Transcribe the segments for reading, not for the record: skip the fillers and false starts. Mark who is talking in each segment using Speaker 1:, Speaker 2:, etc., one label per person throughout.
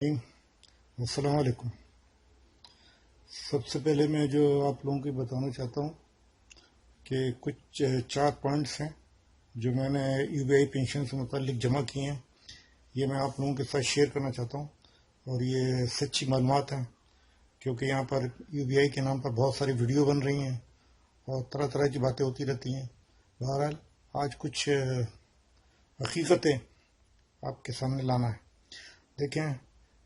Speaker 1: السلام علیکم۔ سب سے پہلے میں جو آپ لوگوں کو بتانا چاہتا ہوں کہ کچھ 4 پوائنٹس ہیں جو میں نے یو بی آئی پینشن سے متعلق جمع کیے ہیں، یہ میں آپ لوگوں کے ساتھ شیئر کرنا چاہتا ہوں، اور یہ سچی معلومات ہیں کیونکہ یہاں پر یو بی آئی کے نام پر بہت ساری ویڈیو بن رہی ہیں اور طرح طرح کی باتیں ہوتی رہتی ہیں۔ بہرحال آج کچھ حقیقتیں آپ کے سامنے لانا ہے۔ دیکھیں،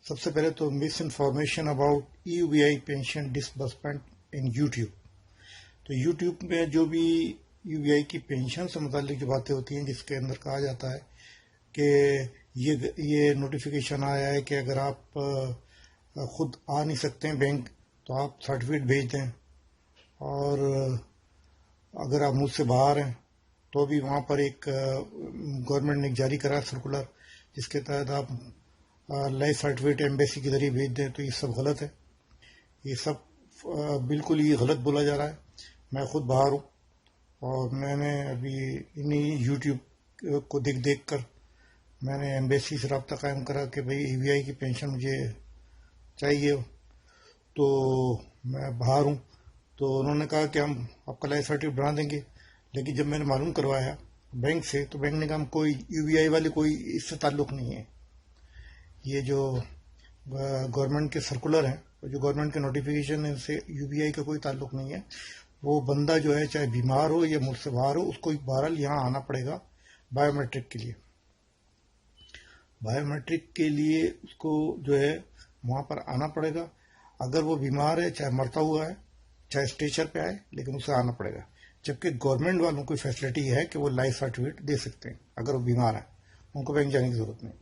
Speaker 1: سب سے پہلے تو misinformation about U B I pension disbursement in YouTube. تو یوٹیوب میں جو بھی یو بی آئی کی پینشن سے متعلق جو باتیں ہوتی ہیں، جس کے اندر کہا جاتا ہے کہ یہ نوٹیفیکیشن آیا ہے کہ اگر آپ خود آ نہیں سکتے ہیں بینک تو آپ سرٹیفکیٹ بھیج دیں، اور اگر آپ ملک سے باہر ہیں تو بھی وہاں پر ایک گورنمنٹ نے جاری کرا سرکولر جس کے تحت آپ لائف سرٹیفکیٹ ایمبیسی کے ذریعے بھیج دیں۔ تو یہ سب غلط ہے، یہ سب بالکل ہی غلط بولا جا رہا ہے۔ میں خود باہر ہوں اور میں نے ابھی انہیں یوٹیوب کو دیکھ کر میں نے ایمبیسی سے رابطہ قائم کرا کہ بھئی ای وی آئی کی پینشن مجھے چاہیے، تو میں باہر ہوں۔ تو انہوں نے کہا کہ ہم آپ کا لائف سرٹیفکیٹ بنا دیں گے، لیکن جب میں نے معلوم کروایا بینک سے تو بینک نے کہا ہم کوئی یو بی آئی والے کوئی اس سے تعلق نہیں ہے، یہ جو گورنمنٹ کے سرکولر ہیں اور جو گورنمنٹ کے نوٹیفیکیشن ہے ان سے یو بی آئی کا کوئی تعلق نہیں ہے۔ وہ بندہ جو ہے چاہے بیمار ہو یا ملک سے باہر ہو، اس کو بہرحال یہاں آنا پڑے گا بایو میٹرک کے لیے۔ بایو میٹرک کے لیے اس کو جو ہے وہاں پر آنا پڑے گا۔ اگر وہ بیمار ہے، چاہے مرتا ہوا ہے، چاہے اسٹیچر پہ آئے، لیکن اسے آنا پڑے گا۔ جبکہ گورنمنٹ والوں کو فیسلٹی ہے کہ وہ لائف سرٹیفکیٹ دے سکتے ہیں اگر وہ بیمار ہیں، ان کو بینک جانے کی ضرورت نہیں،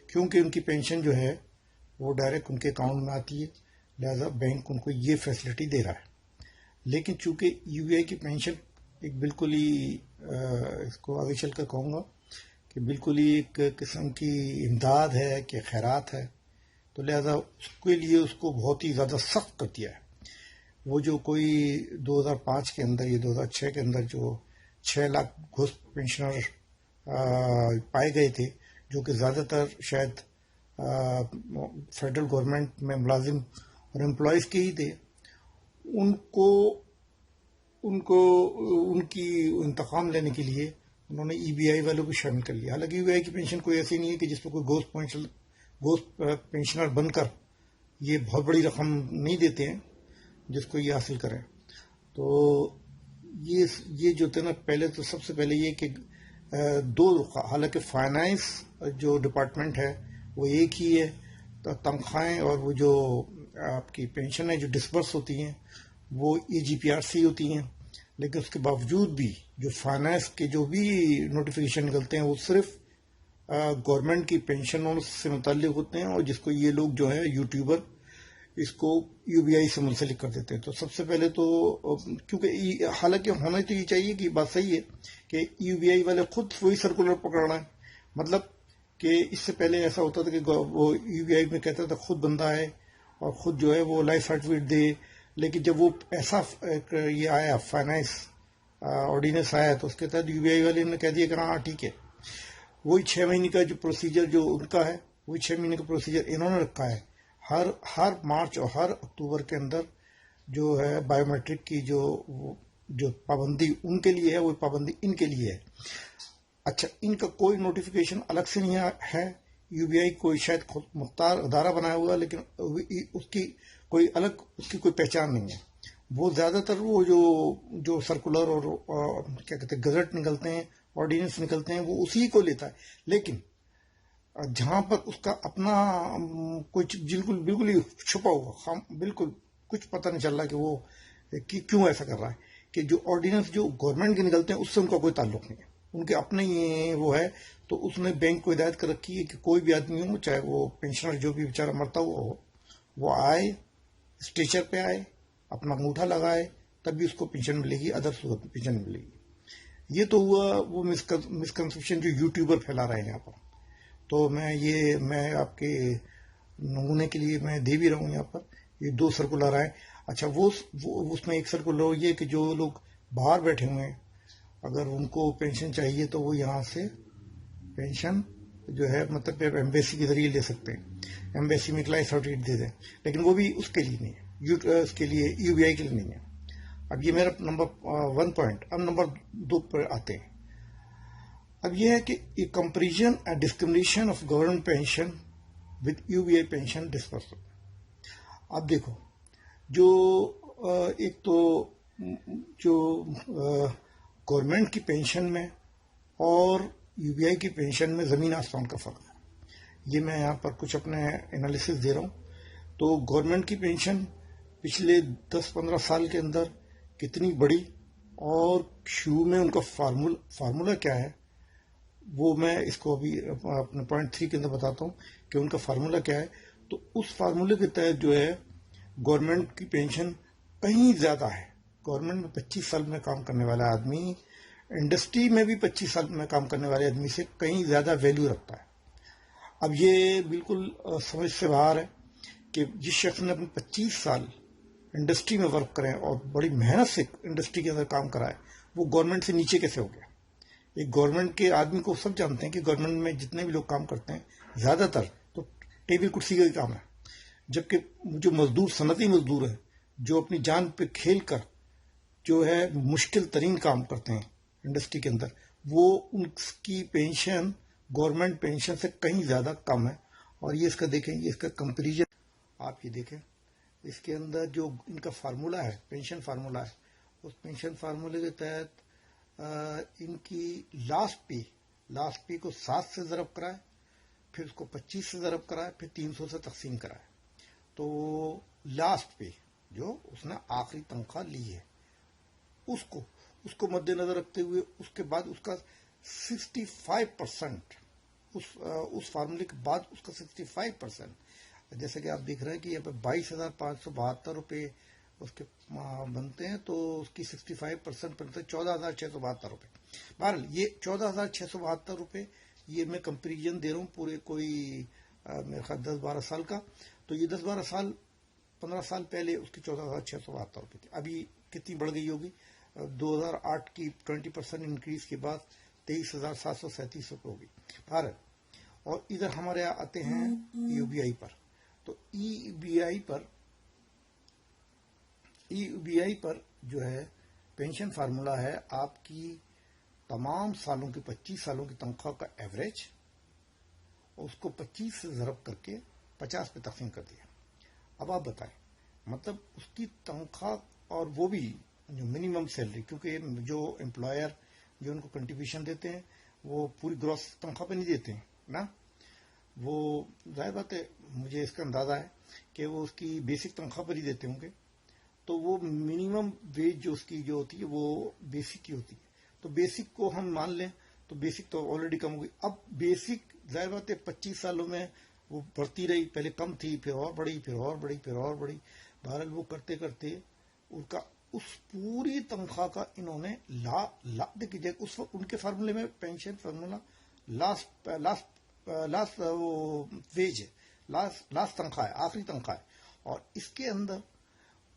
Speaker 1: کیونکہ ان کی پینشن جو ہے وہ ڈائریکٹ ان کے اکاؤنٹ میں آتی ہے، لہذا بینک ان کو یہ فیسلٹی دے رہا ہے۔ لیکن چونکہ یو بی آئی کی پینشن ایک بالکل ہی اس کو آگے چل کر کہوں گا کہ بالکل ہی ایک قسم کی امداد ہے کہ خیرات ہے، تو لہذا اس کے لیے اس کو بہت ہی زیادہ سخت کر دیا ہے۔ وہ جو کوئی 2005 کے اندر یا 2006 کے اندر جو 6 لاکھ گھوست پینشنر پائے گئے تھے، جو کہ زیادہ تر شاید فیڈرل گورنمنٹ میں ملازم اور امپلائیز کے ہی تھے، ان کی انتقام لینے کے لیے انہوں نے ای بی آئی والوں کو شامل کر لیا۔ حالانکہ ای بی آئی کی پینشن کوئی ایسی نہیں ہے کہ جس پہ کوئی گوشت پینشنر بن کر یہ بہت بڑی رقم نہیں دیتے ہیں جس کو یہ حاصل کریں۔ تو یہ جو تھے نا، پہلے تو سب سے پہلے یہ کہ حالانکہ فائنانس جو ڈپارٹمنٹ ہے وہ ایک ہی ہے، تنخواہیں اور وہ جو آپ کی پینشن ہے جو ڈسبرس ہوتی ہیں وہ اے جی پی آر سی ہوتی ہیں، لیکن اس کے باوجود بھی جو فائنانس کے جو بھی نوٹیفیکیشن نکلتے ہیں وہ صرف گورنمنٹ کی پینشنوں سے متعلق ہوتے ہیں، اور جس کو یہ لوگ جو ہے یوٹیوبر اس کو یو بی آئی سے منسلک کر دیتے ہیں۔ تو سب سے پہلے تو کیونکہ حالانکہ ہونا تو یہ چاہیے کہ بات صحیح ہے کہ یو بی آئی والے خود وہی سرکولر پکڑنا ہے، مطلب کہ اس سے پہلے ایسا ہوتا تھا کہ وہ یو بی آئی میں کہتا تھا خود بندہ ہے اور خود جو ہے وہ لائف سرٹیفکیٹ دے، لیکن جب وہ ایسا یہ آیا فائنانس آرڈیننس آیا تو اس کے تحت یو بی آئی والے نے کہہ دیا کہ ہاں ٹھیک ہے، وہی 6 مہینے کا جو پروسیجر جو ان کا ہے وہی 6 مہینے کا پروسیجر انہوں نے رکھا ہے۔ ہر مارچ اور ہر اکتوبر کے اندر جو ہے بایو میٹرک کی جو پابندی ان کے لیے ہے، وہ پابندی ان کے لیے ہے۔ اچھا، ان کا کوئی نوٹیفیکیشن الگ سے نہیں ہے، یو بی آئی کوئی شاید خود مختار ادارہ بنایا ہوا، لیکن اس کی کوئی پہچان نہیں ہے۔ وہ زیادہ تر وہ جو سرکولر اور کیا کہتے ہیں گزٹ نکلتے ہیں، آرڈیننس نکلتے ہیں، وہ اسی کو لیتا ہے، لیکن جہاں پر اس کا اپنا کچھ بالکل ہی چھپا ہوا، بالکل کچھ پتہ نہیں چل رہا کہ وہ کیوں ایسا کر رہا ہے، کہ جو آرڈیننس جو گورنمنٹ کے نکلتے ہیں اس سے ان کا کوئی تعلق نہیں ہے، ان کے اپنے ہی وہ ہے۔ تو اس نے بینک کو ہدایت کر رکھی ہے کہ کوئی بھی آدمی ہو، چاہے وہ پینشنر جو بھی بیچارہ مرتا ہوا ہو، وہ آئے، اسٹیچر پہ آئے، اپنا انگوٹھا لگائے، تب بھی اس کو پینشن ملے گی، ادر صورت میں پینشن ملے گی۔ یہ تو ہوا وہ مسکنسپشن جو یوٹیوبر پھیلا رہے ہیں یہاں پر۔ تو میں آپ کے نمونے کے لیے میں دے بھی رہا ہوں یہاں پر، یہ 2 سرکولر آئے۔ اچھا، وہ اس میں ایک سرکولر یہ کہ جو لوگ باہر بیٹھے ہوئے ہیں اگر ان کو پینشن چاہیے تو وہ یہاں سے پینشن جو ہے مطلب آپ ایمبیسی کے ذریعے لے سکتے ہیں، ایمبیسی میں کلاس سرٹیفکیٹ دے دیں، لیکن وہ بھی اس کے لیے نہیں ہے، اس کے لیے یو بی آئی کے لیے نہیں ہے۔ اب یہ میرا نمبر 1 پوائنٹ۔ اب نمبر 2 پر آتے ہیں۔ اب یہ ہے کہ comparison and discrimination of government pension with U B I pension dispersal. اب دیکھو، جو ایک تو جو گورنمنٹ کی پینشن میں اور یو بی آئی کی پینشن میں زمین آسمان کا فرق ہے۔ یہ میں یہاں پر کچھ اپنے انالیسس دے رہا ہوں۔ تو گورنمنٹ کی پینشن پچھلے 10-15 سال کے اندر کتنی بڑی، اور شروع میں ان کا فارمولا کیا ہے، وہ میں اس کو ابھی اپنے پوائنٹ 3 کے اندر بتاتا ہوں کہ ان کا فارمولا کیا ہے۔ تو اس فارمولے کے تحت جو ہے گورنمنٹ کی پینشن کہیں زیادہ ہے۔ گورنمنٹ میں 25 سال میں کام کرنے والا آدمی انڈسٹری میں بھی 25 سال میں کام کرنے والے آدمی سے کہیں زیادہ ویلیو رکھتا ہے۔ اب یہ بالکل سمجھ سے باہر ہے کہ جس شخص نے اپنے 25 سال انڈسٹری میں ورک کریں اور بڑی محنت سے انڈسٹری کے اندر کام کرائے، وہ گورنمنٹ سے نیچے کیسے ہو گیا؟ ایک گورنمنٹ کے آدمی کو سب جانتے ہیں کہ گورنمنٹ میں جتنے بھی لوگ کام کرتے ہیں زیادہ تر تو ٹیبل کرسی کا ہی کام ہے، جبکہ جو مزدور صنعتی مزدور ہیں جو اپنی جان پہ کھیل کر جو ہے مشکل ترین کام کرتے ہیں انڈسٹری کے اندر، وہ ان کی پینشن گورنمنٹ پینشن سے کہیں زیادہ کم ہے۔ اور یہ اس کا دیکھیں، یہ اس کا کمپیریزن آپ یہ دیکھیں، اس کے اندر جو ان کا فارمولا ہے، پینشن فارمولا ہے، اس پینشن فارمولے کے تحت ان کی لاسٹ پے کو 7 سے ضرب کرائے، پھر اس کو 25 سے ضرب کرائے، پھر 300 سے تقسیم کرائے، تو لاسٹ پے جو اس نے آخری تنخواہ لی ہے اس کو مد نظر رکھتے ہوئے اس کے بعد اس کا 65%، اس فارمولے کے بعد اس کا 65%، جیسے کہ آپ دیکھ رہے ہیں کہ یہاں پہ 22,572 روپے اس کے بنتے ہیں، تو اس کی 65% بنتے ہیں 14,672 روپے۔ بہرحال یہ 14,672 روپے، یہ میں کمپیریزن دے رہا ہوں پورے کوئی میرے خیال 10-12 سال کا، تو یہ 10-12 سال 15 سال پہلے اس کی 14,672 روپے تھی۔ ابھی کتنی بڑھ گئی ہوگی؟ 2008 کی 20% انکریز کے بعد 23,737 روپے ہوگی۔ بہرحال، اور ادھر ہمارے آتے ہیں یو بی آئی پر۔ تو ای بی آئی پر جو ہے پینشن فارمولا ہے آپ کی تمام سالوں کی 25 سالوں کی تنخواہ کا ایوریج، اس کو 25 سے ضرب کر کے 50 پہ تقسیم کر دیا۔ اب آپ بتائیں، مطلب اس کی تنخواہ، اور وہ بھی جو منیمم سیلری، کیونکہ جو امپلائر جو ان کو کنٹریبیوشن دیتے ہیں وہ پوری گروس تنخواہ پہ نہیں دیتے ہیں نا، وہ ظاہر بات ہے، مجھے اس کا اندازہ ہے کہ وہ اس کی بیسک تنخواہ پر ہی دیتے ہوں گے، تو وہ منیمم ویج جو اس کی جو ہوتی ہے وہ بیسک کی ہوتی ہے۔ تو بیسک کو ہم مان لیں تو بیسک تو آلریڈی کم ہو گئی۔ اب بیسک ظاہر بات ہے 25 سالوں میں وہ بڑھتی رہی، پہلے کم تھی، پھر اور بڑھی، پھر اور بڑھی، پھر اور بڑھی۔ بہرحال وہ کرتے کرتے ان کا اس پوری تنخواہ کا انہوں نے دیکھیے اس وقت ان کے فارمولے میں پینشن فارمولا لاسٹ ویج ہے، لاسٹ تنخواہ ہے، آخری تنخواہ ہے، اور اس کے اندر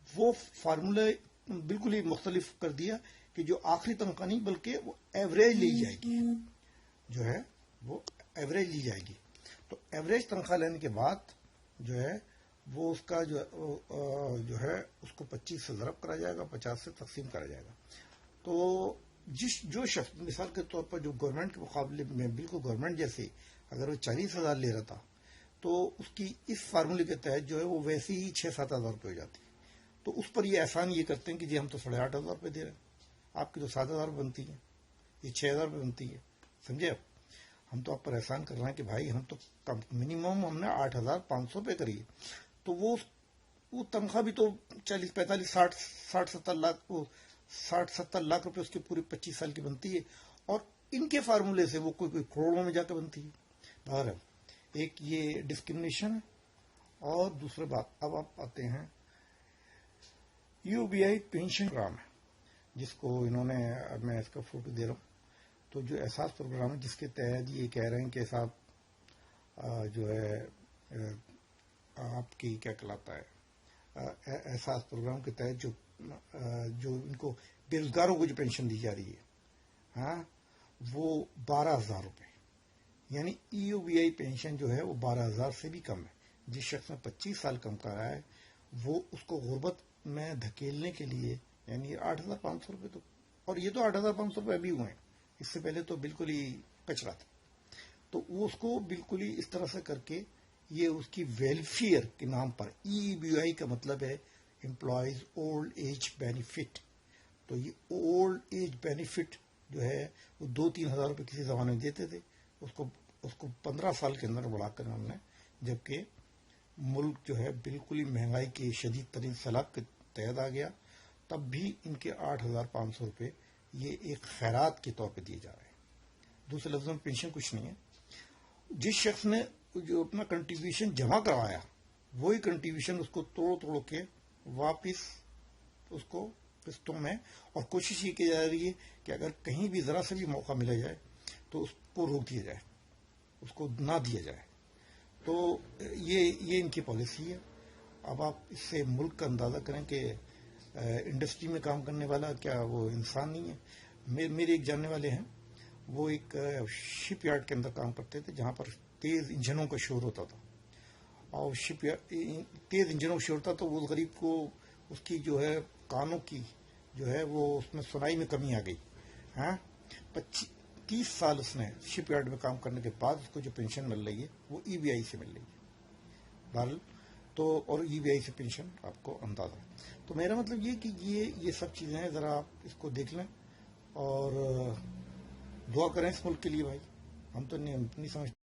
Speaker 1: وہ فارمولہ بالکل ہی مختلف کر دیا کہ جو آخری تنخواہ نہیں بلکہ وہ ایوریج لی جائے گی، جو ہے وہ ایوریج لی جائے گی۔ تو ایوریج تنخواہ لینے کے بعد جو ہے وہ اس کا جو ہے اس کو 25 سے ضرب کرا جائے گا، 50 سے تقسیم کرا جائے گا۔ تو جو شخص مثال کے طور پر جو گورنمنٹ کے مقابلے میں بالکل گورنمنٹ جیسے اگر وہ 40,000 لے رہا تھا تو اس کی اس فارمولے کے تحت جو ہے وہ ویسے ہی 6-7 ہزار روپے ہو جاتی ہے۔ تو اس پر یہ احسان یہ کرتے ہیں کہ جی ہم تو 8,500 روپے دے رہے ہیں، آپ کی تو 7,000 بنتی ہیں، یہ 6,000 روپے بنتی ہے، سمجھے آپ؟ ہم تو آپ پر احسان کر رہے ہیں کہ بھائی ہم تو منیمم ہم نے 8,500 پے کری ہے۔ تو وہ تنخواہ بھی تو 40-45 60-70 لاکھ روپے اس کے پوری 25 سال کی بنتی ہے، اور ان کے فارمولے سے وہ کوئی کروڑوں میں جا کے بنتی ہے۔ بہرحال ایک یہ ڈسکریمنیشن ہے، اور دوسری بات اب آپ آتے ہیں U B I pension program ہے، جس کو انہوں نے، میں اس کا فوٹو دے رہا ہوں، تو جو احساس پروگرام ہے جس کے تحت یہ کہہ رہے ہیں کہ صاحب جو ہے آپ کی کیا کہلاتا ہے، احساس پروگرام کے تحت جو ان کو بے روزگاروں کو جو پینشن دی جا رہی ہے، ہاں، وہ 12,000 روپے، یعنی EOBI پینشن جو ہے وہ 12,000 سے بھی کم ہے. جس شخص نے 25 سال کم کرا ہے وہ اس کو غربت میں دھکیلنے کے لیے یعنی 8,500 روپے تو، اور یہ تو 8,500 روپے ابھی ہوئے ہیں، اس سے پہلے تو بالکل ہی کچرا تھا. تو وہ اس کو بالکل ہی اس طرح سے کر کے یہ اس کی ویلفیئر کے نام پر EBI کا مطلب ہے امپلائیز اولڈ ایج بینیفٹ. تو یہ اولڈ ایج بینیفٹ جو ہے وہ 2-3 ہزار روپے کسی زمانے میں دیتے تھے، اس کو 15 سال کے اندر بڑھا کر ہم نے، جبکہ ملک جو ہے بالکل ہی مہنگائی کے شدید ترین سیلاب کے تحت آ گیا، تب بھی ان کے 8,500 روپے یہ ایک خیرات کے طور پہ دیے جا رہے ہیں. دوسرے لفظوں میں پینشن کچھ نہیں ہے. جس شخص نے جو اپنا کنٹریبیوشن جمع کروایا وہی کنٹریبیوشن اس کو توڑ کے واپس اس کو قسطوں میں، اور کوشش یہ کی جا رہی ہے کہ اگر کہیں بھی ذرا سے بھی موقع ملا جائے تو اس کو روک دیا جائے، اس کو نہ دیا جائے. تو یہ ان کی پالیسی ہے. اب آپ اس سے ملک کا اندازہ کریں کہ انڈسٹری میں کام کرنے والا کیا وہ انسان نہیں ہے. میرے ایک جاننے والے ہیں، وہ ایک شپ یارڈ کے اندر کام کرتے تھے جہاں پر تیز انجنوں کا شور ہوتا تھا، اور تیز انجنوں کا شور ہوتا تو وہ غریب کو اس کی جو ہے کانوں کی جو ہے وہ اس میں سنائی میں کمی آ گئی. 30 سال اس نے شپ یارڈ میں کام کرنے کے بعد اس کو جو پینشن مل رہی ہے وہ EBI سے مل رہی ہے. بہرحال تو اور EBI سے پینشن آپ کو اندازہ ہے. تو میرا مطلب یہ کہ یہ سب چیزیں ہیں، ذرا آپ اس کو دیکھ لیں اور دعا کریں اس ملک کے لیے. بھائی ہم تو نہیں سمجھتے.